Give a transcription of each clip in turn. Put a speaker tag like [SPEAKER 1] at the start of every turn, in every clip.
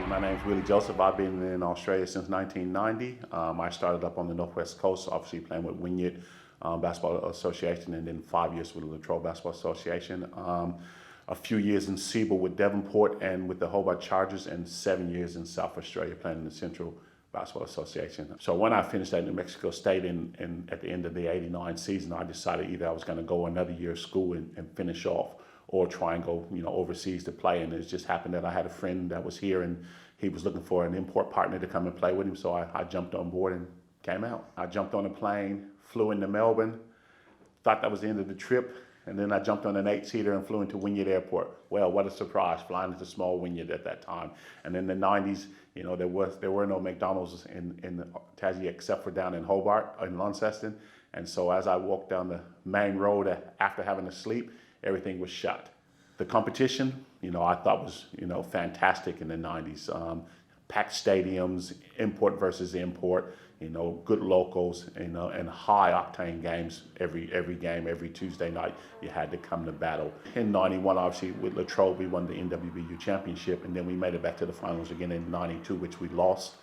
[SPEAKER 1] My name's Willie Joseph. I've been in Australia since 1990. I started up on the Northwest Coast, obviously playing with Wynyard Basketball Association, and then 5 years with the Latrobe Basketball Association. A few years in Seaboard with Devonport and with the Hobart Chargers, and 7 years in South Australia playing in the Central Basketball Association. So when I finished at New Mexico State at the end of the '89 season, I decided either I was going to go another year of school and finish off, or try and go overseas to play. And it just happened that I had a friend that was here and he was looking for an import partner to come and play with him. So I jumped on board and came out. I jumped on a plane, flew into Melbourne, thought that was the end of the trip. And then I jumped on an 8-seater and flew into Wynyard Airport. Well, what a surprise, flying into small Wynyard at that time. And in the 90s, there were no McDonald's in Tassie except for down in Hobart, in Launceston. And so as I walked down the main road after having to sleep, everything was shut. The competition, I thought was, fantastic in the 90s. Packed stadiums, import versus import, good locals, and high octane games every game, every Tuesday night. You had to come to battle. In '91, obviously with Latrobe, we won the NWBU championship, and then we made it back to the finals again in '92, which we lost.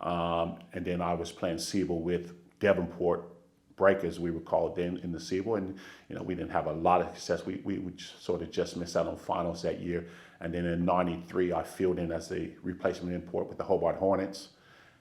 [SPEAKER 1] And then I was playing Seaboard with Devonport Breakers, we were called then, in the Seaboard, and we didn't have a lot of success. We sort of just missed out on finals that year. And then in '93, I filled in as the replacement import with the Hobart Hornets.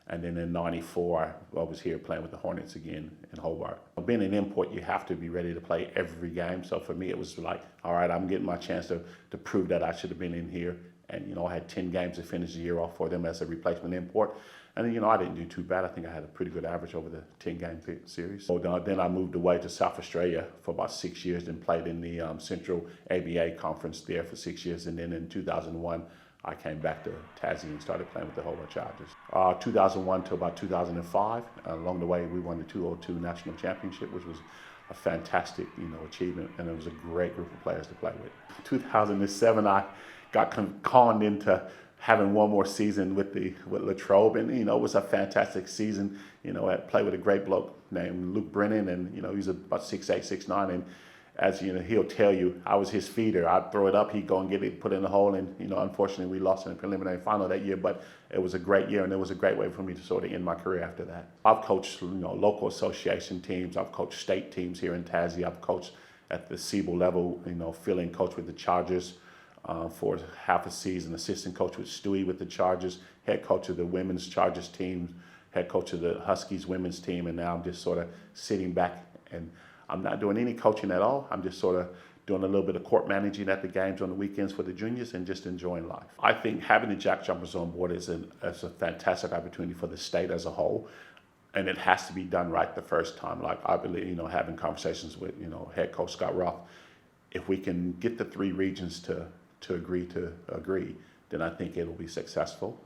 [SPEAKER 1] And then in '94, I was here playing with the Hornets again in Hobart. Being an import, you have to be ready to play every game. So for me, it was like, all right, I'm getting my chance to prove that I should have been in here. And I had 10 games to finish the year off for them as a replacement import. And then, I didn't do too bad. I think I had a pretty good average over the 10-game series. So then I moved away to South Australia for about 6 years and played in the Central ABA Conference there for 6 years. And then in 2001, I came back to Tassie and started playing with the Hobart Chargers. 2001 to about 2005. Along the way, we won the 202 National Championship, which was a fantastic, achievement, and it was a great group of players to play with. 2007, I got conned into having one more season with Latrobe, and it was a fantastic season. I played with a great bloke named Luke Brennan, and he's about 6'8", 6'9", and as he'll tell you, I was his feeder. I'd throw it up, he'd go and get it, put it in the hole, and unfortunately we lost in the preliminary final that year, but it was a great year, and it was a great way for me to sort of end my career after that. I've coached local association teams, I've coached state teams here in Tassie, I've coached at the Seaboard level, fill-in coach with the Chargers for half a season, assistant coach with Stewie with the Chargers, head coach of the women's Chargers team, head coach of the Huskies women's team, and now I'm just sort of sitting back, and I'm not doing any coaching at all. I'm just sort of doing a little bit of court managing at the games on the weekends for the juniors and just enjoying life. I think having the JackJumpers on board is a fantastic opportunity for the state as a whole, and it has to be done right the first time. Like I believe, having conversations with, head coach Scott Roth, if we can get the 3 regions to agree, then I think it'll be successful.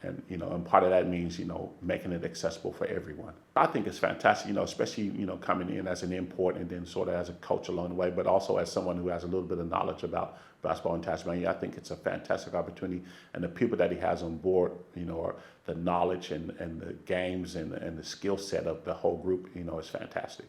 [SPEAKER 1] And, and part of that means, making it accessible for everyone. I think it's fantastic, especially, coming in as an import and then sort of as a coach along the way, but also as someone who has a little bit of knowledge about basketball in Tasmania. I think it's a fantastic opportunity. And the people that he has on board, are the knowledge and the games and the skill set of the whole group, is fantastic.